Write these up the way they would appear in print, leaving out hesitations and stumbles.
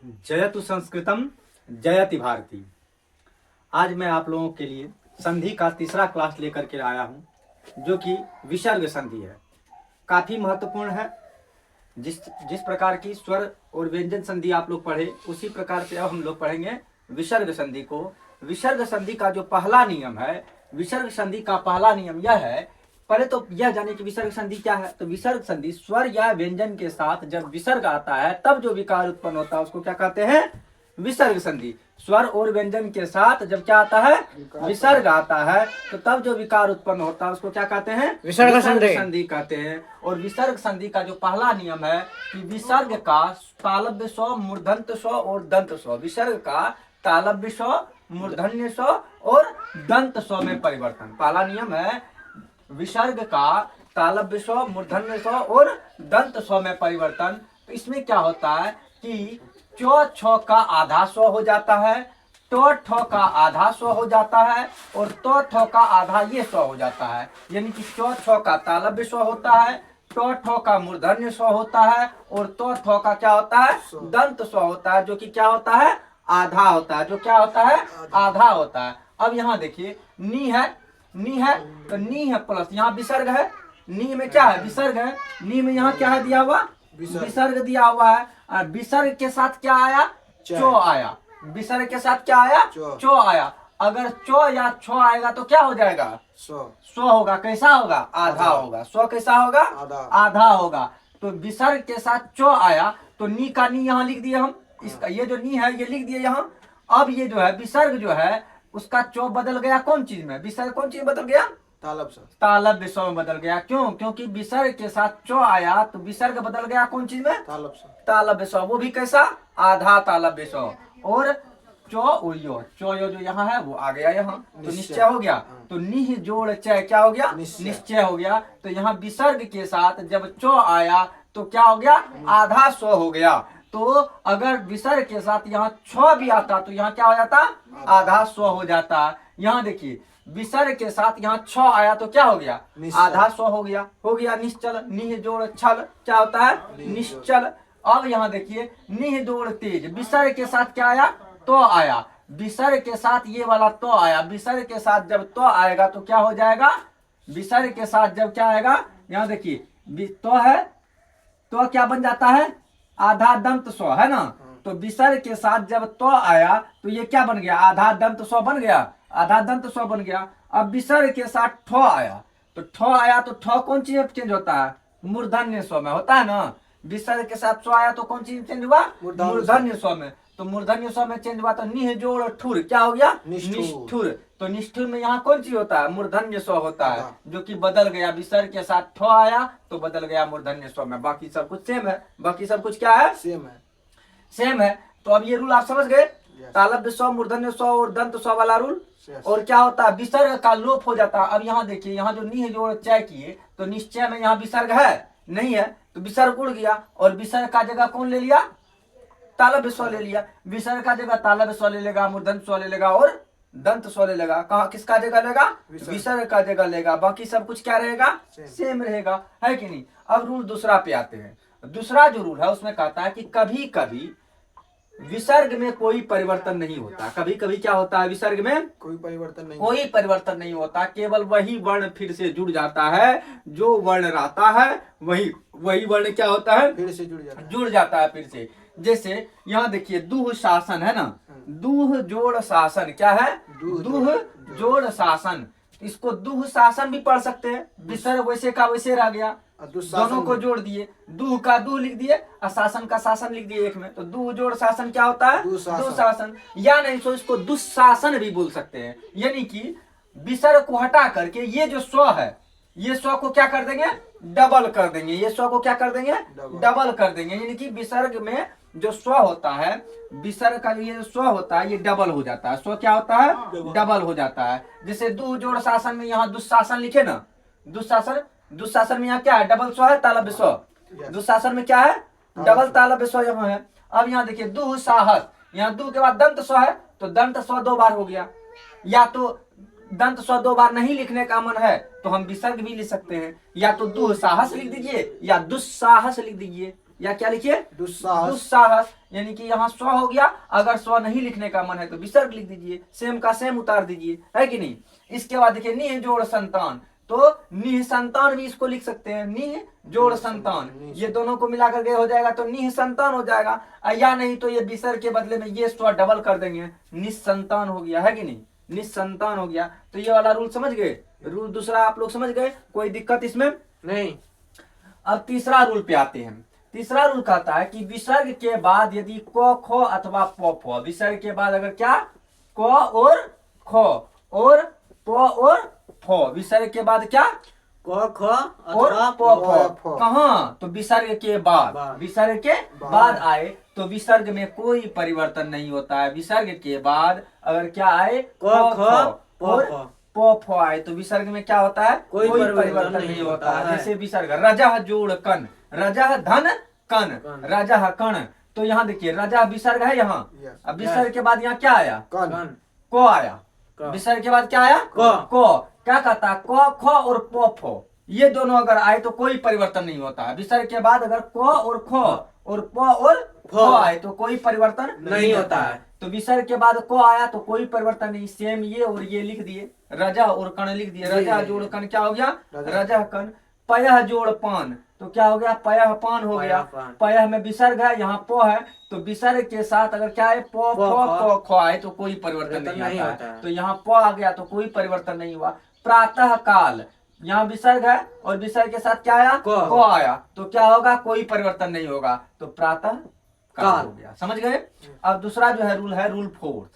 जयतु संस्कृतम जयति भारती। आज मैं आप लोगों के लिए संधि का तीसरा क्लास लेकर के आया हूं, जो कि विसर्ग संधि है। काफ़ी महत्वपूर्ण है। जिस जिस प्रकार की स्वर और व्यंजन संधि आप लोग पढ़े, उसी प्रकार से अब हम लोग पढ़ेंगे विसर्ग संधि को। विसर्ग संधि का जो पहला नियम है, विसर्ग संधि का पहला नियम यह है, पहले तो यह जाने कि विसर्ग संधि क्या है। तो विसर्ग संधि स्वर या व्यंजन के साथ जब विसर्ग आता है तब जो विकार उत्पन्न होता है उसको क्या कहते हैं? विसर्ग संधि। स्वर और व्यंजन के साथ जब क्या आता है? विसर्ग आता है, तो तब जो विकार उत्पन्न होता है उसको क्या कहते हैं? विसर्ग संधि कहते हैं। और विसर्ग संधि का जो पहला नियम है कि विसर्ग का तालव्य स्व, मूर्धन्य स्व और दंत स्व, विसर्ग का तालव्य स्व, मूर्धन्य स्व और दंत स्व में परिवर्तन। पहला नियम है विसर्ग का तालव्य स्व, मूर्धन्य स्व और दंत स्व में परिवर्तन। तो इसमें क्या होता है कि चौ छ का आधा स्व हो जाता है, टो ठो का आधा स्व हो जाता है और तो ठो का आधा ये स्व हो जाता है। यानी कि चौ छ का तालव्य स्व होता है, टो ठो का मूर्धन्य स्व होता है और तो ठो का क्या होता है? दंत स्व होता है, जो कि क्या होता है? आधा होता है। जो क्या होता है? आधा होता है। अब यहाँ देखिए नी है, नी है तो नी है प्लस यहाँ विसर्ग है। नी में क्या है? विसर्ग है। नी में यहाँ क्या है दिया हुआ? विसर्ग दिया हुआ है। और विसर्ग के साथ क्या आया? चो आया। विसर्ग के साथ क्या आया? चो आया। अगर चो या छो आएगा तो क्या हो जाएगा? स्व होगा। कैसा होगा? आधा होगा। स्व कैसा होगा? आधा होगा। तो विसर्ग के साथ चो आया तो नी का नी यहाँ लिख दिए हम। इसका ये जो नी है ये लिख दिए यहाँ। अब ये जो है विसर्ग जो है उसका चो बदल गया कौन चीज में? विसर्ग कौन चीज में बदल गया? तालव्य स्व में बदल गया। क्यों? क्योंकि विसर्ग के साथ चो आया तो विसर्ग बदल गया कौन चीज में? तालव्य स्व। वो भी कैसा? आधा तालव्य स्व। और चो उयो, चो यो जो यहाँ है वो आ गया यहाँ, तो निश्चय हो गया। तो निह जोड़ चय क्या हो गया? निश्चय हो गया। तो यहाँ विसर्ग के साथ जब चो आया तो क्या हो गया? आधा स्व हो गया। तो अगर विसर्ग के साथ यहाँ छ भी आता तो यहाँ क्या हो जाता? आधा स्व हो जाता। यहाँ देखिए विसर्ग के साथ यहाँ छ आया तो क्या हो गया? आधा स्व हो गया। हो गया निश्चल। निह जोड़ छल क्या होता है? निश्चल। अब यहाँ देखिए निह जोड़ तेज, विसर्ग के साथ क्या आया? तो आया। विसर्ग के साथ ये वाला तो आया। विसर्ग के साथ जब तो आएगा तो क्या हो जाएगा? विसर्ग के साथ जब क्या आएगा? यहाँ देखिए तो है तो क्या बन जाता है? आधा दंत स्व है ना। तो विसर्ग के साथ जब तो आया तो ये क्या बन गया? आधा दंत स्व बन गया। आधा दंत स्व बन गया। अब विसर्ग के साथ ठो आया तो ठो आया तो ठो कौन चीज चेंज होता है? मूर्धन्य स्व में होता है ना। विसर्ग के साथ स्व आया तो कौन चीज चेंज हुआ? मूर्धन्य स्व में। तो मूर्धन्य स्व में चेंज हुआ तो निह जोड़ ठुर क्या हो गया? निष्ठुर। तो निष्ठुर में यहाँ कौन चीज होता है? मूर्धन्य स्व होता है, जो कि बदल गया। विसर्ग के साथ ठो आया तो बदल गया मूर्धन्य स्व में। बाकी सब कुछ सेम है। बाकी सब कुछ क्या है? सेम है। तो अब ये रूल आप समझ गए, तालव्य स्व, मूर्धन्य स्व और दंत स्व वाला रूल। और क्या होता है? विसर्ग का लोप हो जाता है। अब यहाँ देखिए, यहाँ जो निह जोड़ चय किए तो निश्चय में यहाँ विसर्ग है नहीं है, तो विसर्ग उड़ गया और विसर्ग का जगह कौन ले लिया? तालव्य स्व ले लिया। विसर्ग का जगह तालव्य स्व ले लेगा, मूर्धन्य स्व ले लेगा और दंत स्व ले लेगा। कहा किसका जगह लेगा? विसर्ग का जगह लेगा। बाकी सब कुछ क्या रहेगा? सेम रहेगा, है कि नहीं। अब रूल दूसरा पे आते हैं। दूसरा जो रूल है उसमें कहता है कि कभी कभी विसर्ग में कोई परिवर्तन नहीं होता। कभी कभी क्या होता है? विसर्ग में कोई परिवर्तन नहीं होता। केवल वही वर्ण फिर से जुड़ जाता है। जो वर्ण रहता है वही वर्ण क्या होता है? फिर से जुड़ जाता है फिर से। जैसे यहाँ देखिए दुह शासन है ना। दुह जोड़ शासन क्या है? दुह जोड़ शासन। इसको दुह शासन भी पढ़ सकते हैं। विसर्ग वैसे का वैसे रह गया, दोनों को जोड़ दिए। दुह का दुह लिख दिए और शासन का शासन लिख दिए एक में। तो दुह जोड़ शासन क्या होता है? दुशासन। या नहीं तो इसको दुशासन भी बोल सकते हैं। यानी कि विसर्ग को हटा करके ये जो स्व है, ये स्व को क्या कर देंगे? डबल कर देंगे। ये स्व को क्या कर देंगे? डबल कर देंगे। यानी कि विसर्ग में जो स्व होता है, विसर्ग का ये स्व होता है ये डबल हो जाता है। स्व क्या होता है? डबल हो जाता है। जैसे दुह जोड़ शासन में यहाँ दुशासन लिखे ना, दुशासन में यहाँ क्या है? डबल स्व है, तालव्य स्व। दुशासन में क्या है? डबल तालव्य स्व यहाँ है। अब यहाँ देखिए दुह साहस, यहाँ दुह के बाद दंत स्व है तो दंत स्व 2 बार हो गया। या तो दंत स्व 2 बार नहीं लिखने का मन है तो हम विसर्ग भी लिख सकते हैं। या तो दुह साहस लिख दीजिए या दुस्साहस लिख दीजिए। या क्या लिखिए दुस्साहस। दुस्साहस, यानी कि यहाँ स्व हो गया। अगर स्व नहीं लिखने का मन है तो विसर्ग लिख दीजिए, सेम का सेम उतार दीजिए, है कि नहीं। इसके बाद देखिए निह जोड़ संतान, तो निह संतान भी इसको लिख सकते हैं, निह जोड़ संतान, ये दोनों को मिला करके हो जाएगा तो निह संतान हो जाएगा। या नहीं तो ये विसर्ग के बदले में ये स्व डबल कर देंगे, निसंतान हो गया, है कि नहीं, निसंतान हो गया। तो ये वाला रूल समझ गए, रूल दूसरा आप लोग समझ गए, कोई दिक्कत इसमें नहीं। अब तीसरा रूल पे आते हैं। तीसरा रूल कहता है कि विसर्ग के बाद यदि क ख अथवा प फ, विसर्ग के बाद अगर क्या क और ख और प और फ, विसर्ग के बाद क्या क ख और अथवा प फ। फ, कहाँ तो विसर्ग के बाद, विसर्ग के बाद आए तो विसर्ग में कोई परिवर्तन नहीं होता है। विसर्ग के बाद अगर क्या आए क ख और प प फ आए तो विसर्ग में क्या होता है, कोई परिवर्तन नहीं होता है। जैसे विसर्ग रजह जोड़ कन, रजह धन कन, रजह कण, तो यहाँ देखिए रजह विसर्ग है यहाँ, अब विसर्ग के बाद यहाँ क्या आया कन। क आया, विसर्ग के बाद क्या आया क, क्या कहता है क ख और प फ, ये दोनों अगर आए तो कोई परिवर्तन नहीं होता है। विसर्ग के बाद अगर क और ख और प और फ आए तो कोई परिवर्तन नहीं होता है। तो विसर्ग के बाद क आया तो कोई परिवर्तन नहीं, सेम ये और ये लिख दिए, रजा और कण लिख दिए, रजा जोड़ कण क्या हो गया रजा कण। पयह जोड़ पान, तो क्या हो गया पयह पान हो गया। पयह में विसर्ग है, यहाँ प है, तो विसर्ग के साथ अगर क्या है प फ ख आए तो कोई परिवर्तन नहीं आता है। तो यहाँ प आ गया तो कोई परिवर्तन नहीं हुआ। प्रातः काल, यहाँ विसर्ग है और विसर्ग के साथ क्या आया क आया, तो क्या होगा कोई परिवर्तन नहीं होगा, तो प्रातः काल हो गया। समझ गए। अब दूसरा जो है रूल फोर्थ,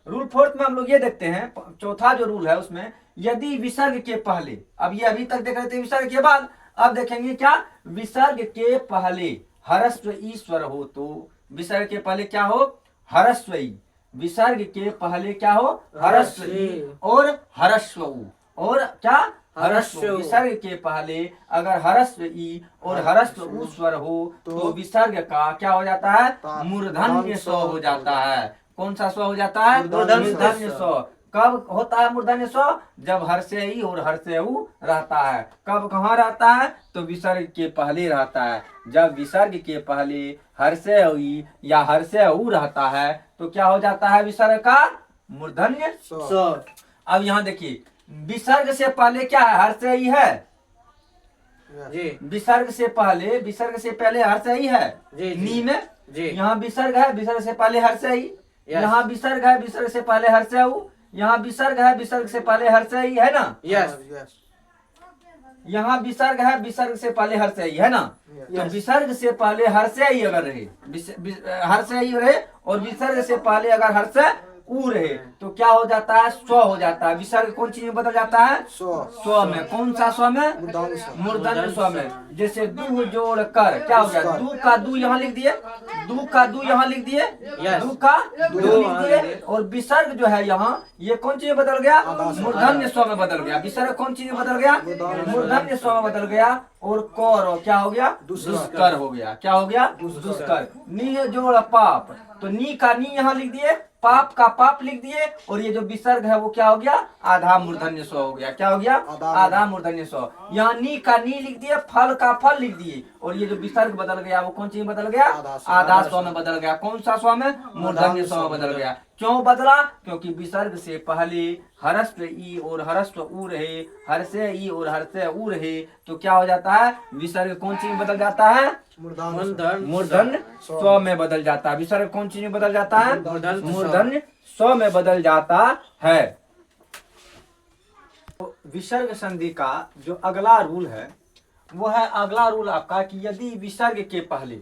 रूल फोर्थ में हम लोग ये देखते हैं, चौथा जो रूल है उसमें यदि विसर्ग के पहले, अब ये अभी तक देख रहे थे विसर्ग के बाद, अब देखेंगे क्या विसर्ग के पहले हरस्व ई स्वर हो, तो विसर्ग के पहले क्या हो हरस्व ई, विसर्ग के पहले क्या हो हरस्व ई और हरस्व उ, और क्या हरस्व। विसर्ग के पहले अगर हरस्व ई और हरस्व उ स्वर हो तो विसर्ग का क्या हो जाता है मूर्धन्य स्व हो जाता है। कौन सा स्व हो जाता है मूर्धन्य स्व। कब होता है मूर्धन्य स्व, जब हर्षे ई और हर्षे उ रहता है। कब कहाँ रहता है तो विसर्ग के पहले रहता है। जब विसर्ग के पहले हर्षे ई या हर्षे उ रहता है तो क्या हो जाता है विसर्ग का मूर्धन्य स्व। अब यहाँ देखिए विसर्ग से पहले क्या है हर्षे ई है, विसर्ग से पहले हर्षे ई है नी में, यहाँ विसर्ग है विसर्ग से पहले हर्षे ई, यहाँ विसर्ग है विसर्ग से पहले हर्षे उ, यहाँ विसर्ग है विसर्ग से पहले हर्षे ई, है ना। यहाँ विसर्ग है विसर्ग से पहले हर्षे ई, है ना। तो विसर्ग से पहले हर्षे ई अगर रहे, हर्षे ई रहे और विसर्ग से पहले अगर हर्षे उ रहे तो क्या हो जाता है स्व हो जाता है। विसर्ग कौन चीज में बदल जाता है स्व में। कौन सा स्व में मूर्धन्य स्व में। जैसे दू जोड़ कर क्या हो गया दू का दू यहाँ लिख दिए, दू का दू यहाँ लिख दिए, दू का दू लिख दिए, और विसर्ग जो है यहाँ ये कौन चीज में बदल गया मूर्धन्य स्व में बदल गया। विसर्ग कौन चीज में बदल गया मूर्धन्य स्व में बदल गया, और कौर क्या हो गया दुष्कर हो गया। क्या हो गया दुष्कर। नी जोड़ पाप, तो नी का नी यहाँ लिख दिए, पाप का पाप लिख दिए, और ये जो विसर्ग है वो क्या हो गया आधा मूर्धन्य स्व हो गया। क्या हो गया आधा मूर्धन्य स्व। यहाँ नी का नी लिख दिए, फल का फल लिख दिए, और ये जो विसर्ग बदल गया वो कौन चीज में बदल गया आधा स्व में बदल गया। कौन सा स्व में मूर्धन्य स्व में बदल गया। क्यों बदला, क्योंकि विसर्ग से पहले हरस्व ई और हरस्व उ रहे, हर्षे ई और हर्षे उ रहे, तो क्या हो जाता है विसर्ग कौन चीज में बदल जाता है मूर्धन्य स्व में बदल जाता है। विसर्ग कौन चीज में बदल जाता है मूर्धन्य स्व में बदल जाता है। तो विसर्ग संधि का जो अगला रूल है वो है अगला रूल आपका कि यदि विसर्ग के पहले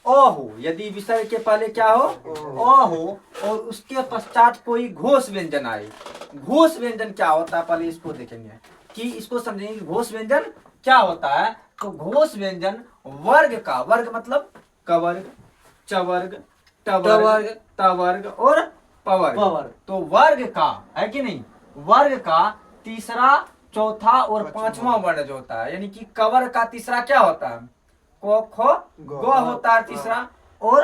अ हो, यदि विसर्ग के पहले क्या हो अ हो और उसके पश्चात कोई घोष व्यंजन आए। घोष व्यंजन क्या होता है पहले इसको देखेंगे कि इसको समझेंगे कि घोष व्यंजन क्या होता है। तो घोष व्यंजन वर्ग का, वर्ग मतलब कवर्ग चवर्ग टवर्ग तवर्ग और पवर्ग, तो वर्ग का है कि नहीं, वर्ग का तीसरा चौथा और पांचवा वर्ण जो होता है, यानी कि कवर्ग का तीसरा क्या होता है क ख ग होता है तीसरा, और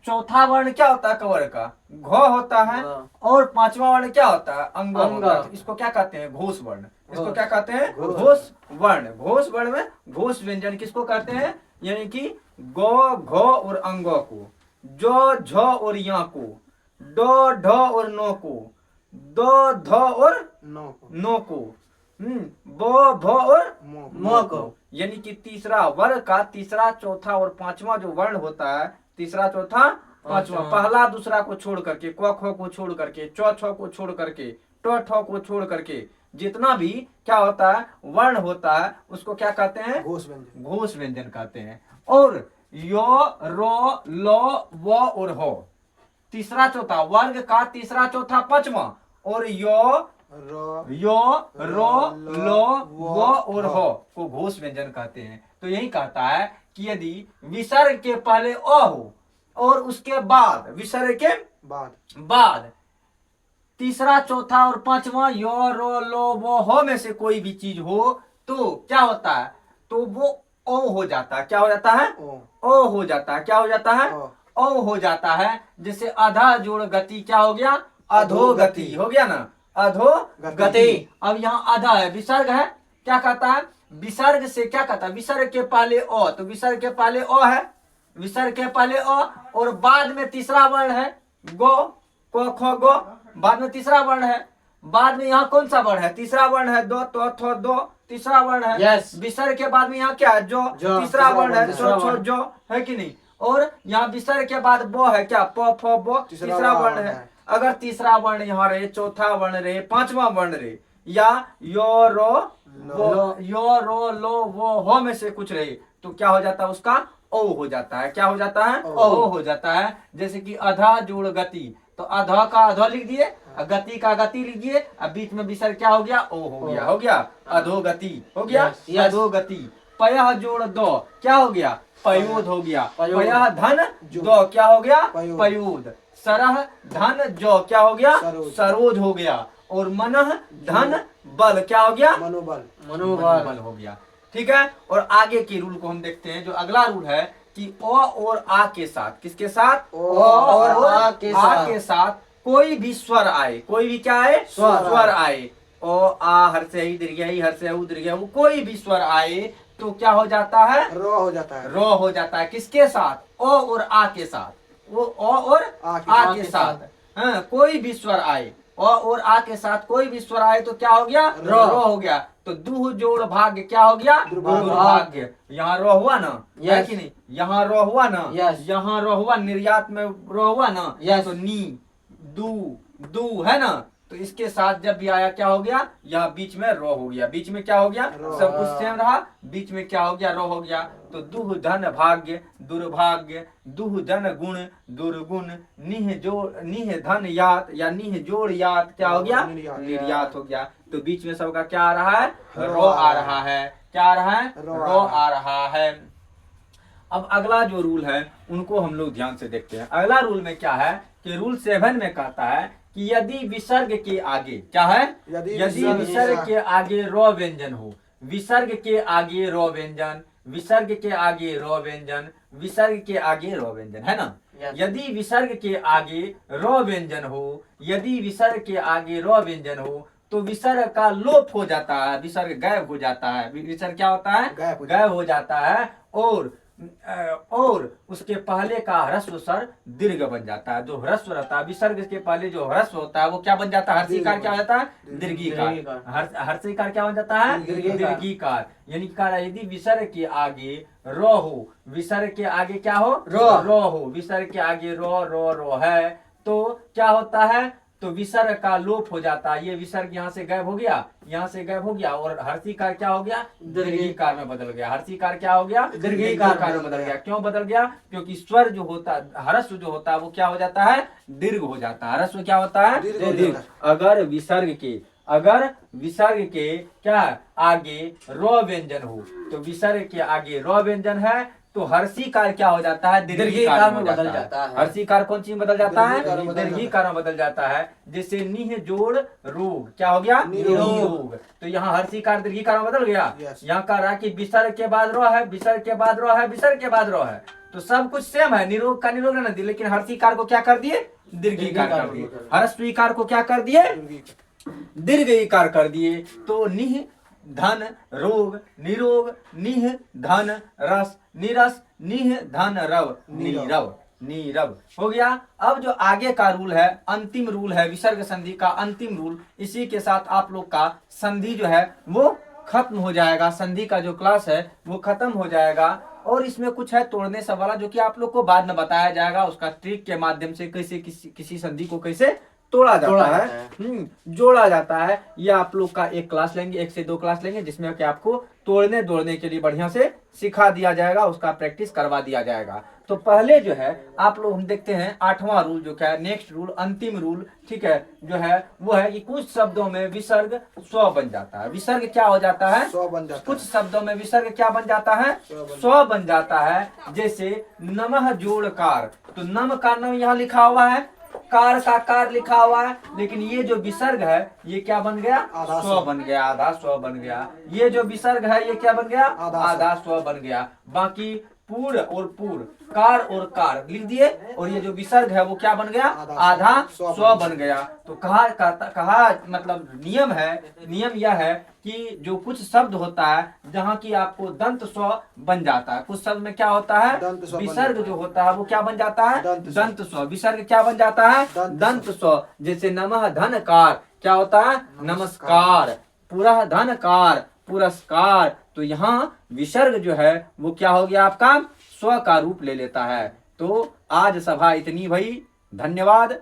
चौथा वर्ण क्या होता है कवर का? घ होता है। और पांचवा वर्ण क्या होता है? अंग होता है। तो इसको क्या कहते हैं? घोष वर्ण। इसको क्या कहते हैं? घोष वर्ण। घोष वर्ण में घोष व्यंजन किसको कहते हैं? यानी कि गो घ और अंगों को, जो झ और या को, डो ढ और नो को, दो ध और नो को, बो भ और मो को। यानी कि तीसरा वर्ग का तीसरा चौथा और पांचवा जो वर्ण होता है, तीसरा चौथा पांचवा, पहला दूसरा को छोड़ करके, क ख को छोड़ करके, च छ को छोड़ करके, ट ठ को छोड़ करके, जितना भी क्या होता है वर्ण होता है उसको क्या कहते हैं? घोष व्यंजन। घोष व्यंजन कहते हैं। और यो रो लो व और हो, तीसरा चौथा वर्ग का तीसरा चौथा पांचवा, और यो रो लो व और हो को घोष व्यंजन कहते हैं। तो यही कहता है कि यदि विसर्ग के पहले अ हो और उसके बाद विसर्ग के बाद तीसरा चौथा और पांचवा यो रो लो वो हो में से कोई भी चीज हो तो क्या होता है? तो वो ओ हो जाता है। क्या हो जाता है? ओ हो जाता है। क्या हो जाता है? ओ हो जाता है। जैसे आधा जोड़ गति क्या हो गया? अधोगति हो गया ना, अधोगति। अब यहाँ आधा है, विसर्ग है, क्या कहता है? विसर्ग से क्या कहता है? विसर्ग के पहले ओ, तो विसर्ग के पहले ओ है, विसर्ग के पहले ओ, और बाद में तीसरा वर्ण है गो, को ख गो, बाद में तीसरा वर्ण है, बाद में यहाँ कौन सा वर्ण है? तीसरा वर्ण है दो, तो थो दो, तीसरा वर्ण है। यस। विसर्ग के बाद में यहाँ क्या है? जो तीसरा वर्ण है, छो छो जो है कि नहीं। और यहाँ विसर्ग के बाद बो है क्या? प फ बो, तीसरा वर्ण है। अगर तीसरा वर्ण यहाँ रहे, चौथा वर्ण रहे, पांचवा वर्ण रहे, या यो रो लो वो हो में से कुछ रहे, तो क्या हो जाता है? उसका ओ हो जाता है। क्या हो जाता है? ओ हो जाता है। जैसे कि अधा जोड़ गति, तो अधा का अधो लिख दिए, गति का गति लिख दिए, अब बीच में विसर्ग क्या हो गया? ओ हो गया, हो गया अधोगति, हो गया अधोगति। पयः जोड़ दो क्या हो गया? पयोद हो गया। पयः धन दो क्या हो गया? पयोद। सरह धन जो क्या हो गया? सरोज हो गया। और मनः धन बल क्या हो गया? मनोबल हो गया। ठीक है। और आगे के रूल को हम देखते हैं। जो अगला रूल है कि ओ और आ के साथ, किसके साथ? ओ और आ के साथ कोई भी स्वर आए, कोई भी क्या आए? स्वर आए। ओ आ हर से ही दीर्घ ही, हर से उ दीर्घ वो कोई भी स्वर आए तो क्या हो जाता है? रो हो जाता है। रो हो जाता है। किसके साथ? ओ और आ के साथ। वो ओ और आ के साथ, हाँ, कोई भी स्वर आए, ओ और आ के साथ कोई भी स्वर आए तो क्या हो गया? रो हो गया। तो दुह जोड़ भाग्य क्या हो गया? दुर्भाग्य। यहाँ रो हुआ ना, है कि नहीं? यहाँ रो हुआ ना, यहाँ रो हुआ, निर्यात में रो हुआ ना, तो नी दू है ना, तो इसके साथ जब भी आया क्या हो गया? यहाँ बीच में रो हो गया। बीच में क्या हो गया? सब कुछ सेम रहा, बीच में क्या हो गया? रो हो गया। तो दुह धन भाग्य दुर्भाग्य, दुह धन गुण दुर्गुण, निह धन यात या निह जोड़ यात क्या हो गया? निर्यात हो गया। तो बीच में सबका क्या आ रहा है? रो आ रहा है। क्या आ रहा है? रो आ रहा है। अब अगला जो रूल है उनको हम लोग ध्यान से देखते हैं। अगला रूल में क्या है कि रूल 7 में कहता है कि यदि विसर्ग के आगे क्या है? यदि विसर्ग के आगे रो व्यंजन हो, विसर्ग के आगे रो व्यंजन, विसर्ग के आगे रो व्यंजन, विसर्ग के आगे रो व्यंजन, है ना? यदि विसर्ग के आगे रो व्यंजन हो, यदि विसर्ग के आगे रो व्यंजन हो तो विसर्ग का लोप हो जाता है, विसर्ग गायब हो जाता है। विसर्ग क्या होता है? गायब हो जाता है। और उसके पहले का ह्रस्व स्वर दीर्घ बन जाता है। जो ह्रस्व रहता है, विसर्ग के पहले जो ह्रस्व होता है वो क्या बन जाता है? हर्षिकार क्या हो जाता है? दीर्घिकार। हर्षिकार क्या बन जाता है? दीर्घिकार। यानी यदि विसर्ग के आगे रो हो, विसर्ग के आगे क्या हो? रो हो, विसर्ग के आगे रो है तो क्या होता है? तो विसर्ग का लोप हो जाता है। ये विसर्ग यहाँ से गायब हो गया, यहाँ से गायब हो गया, और हर्षिकार क्या हो गया? दीर्घिकार में बदल गया। हर्षिकार क्या हो गया? दीर्घिकार में बदल गया। क्यों बदल गया? क्योंकि स्वर जो होता है, ह्रस्व जो होता है वो क्या हो जाता है? दीर्घ हो जाता है। ह्रस्व क्या होता है? दीर्घ। अगर विसर्ग के क्या आगे रो व्यंजन हो, तो विसर्ग के आगे रो व्यंजन है तो हर्षिकार क्या हो जाता है? दीर्घिकार में बदल जाता है। हर्षिकार कौन चीज में बदल जाता है? दीर्घिकार में बदल जाता है। जैसे निह जोड़ रोग क्या हो गया? निरोग। तो यहाँ हर्षिकार दीर्घिकार में बदल गया। यहाँ कह रहा है कि विसर्ग के बाद रो है, विसर्ग के बाद रो है, विसर्ग के बाद रो है, तो तो सब कुछ सेम है, निरोग का निरोग रहने दिए, लेकिन हर्षीकार को क्या कर दिए, दीर्घीकार कर दिए। हर्षवीकार को क्या कर दिए, दीर्घईकार कर दिए। तो निह धन रोग, निरोग, निह धन रस, निरस, निह धन रव, नीरव, नीरव हो गया। अब जो आगे का रूल है, अंतिम रूल है विसर्ग संधि का अंतिम रूल, इसी के साथ आप लोग का संधि जो है वो खत्म हो जाएगा, संधि का जो क्लास है वो खत्म हो जाएगा। और इसमें कुछ है तोड़ने सब वाला, जो कि आप लोग को बाद में बताया जाएगा, उसका ट्रिक के माध्यम से कैसे किसी संधि को कैसे तोड़ा जाता है, जोड़ा जाता है। ये आप लोग का एक क्लास लेंगे, 1 से 2 क्लास लेंगे, जिसमें कि आपको तोड़ने जोड़ने के लिए बढ़िया से सिखा दिया जाएगा, उसका प्रैक्टिस करवा दिया जाएगा। तो पहले जो है आप लोग हम देखते हैं 8वां रूल, जो क्या है नेक्स्ट रूल, अंतिम रूल, ठीक है, जो है वो है कि कुछ शब्दों में विसर्ग स्व बन जाता है। विसर्ग क्या हो जाता है, कुछ शब्दों में विसर्ग क्या बन जाता है, स्व बन जाता है। जैसे नमः जोड़कार, तो नम का नम यहाँ लिखा हुआ है, कार का कार लिखा हुआ है, लेकिन ये जो विसर्ग है ये क्या बन गया, स्व बन गया, आधा स्व बन गया। ये जो विसर्ग है ये क्या बन गया, आधा स्व बन गया। बाकी पूर और पूर, कार और कार लिख दिए, और ये जो विसर्ग है वो क्या बन गया, आधा स्व बन गया। तो कहा मतलब नियम है, नियम यह है कि जो कुछ शब्द होता है जहाँ की आपको दंत स्व बन जाता है, कुछ शब्द में क्या होता है, विसर्ग जो होता है वो क्या बन जाता है, दंत स्व। विसर्ग क्या बन जाता है, दंत स्व। जैसे नमः धनकार क्या होता है, नमस्कार, पुरः धनकार, पुरस्कार। तो यहाँ विसर्ग जो है वो क्या हो गया, आपका स्व का रूप ले लेता है। तो आज सभा इतनी भई, धन्यवाद।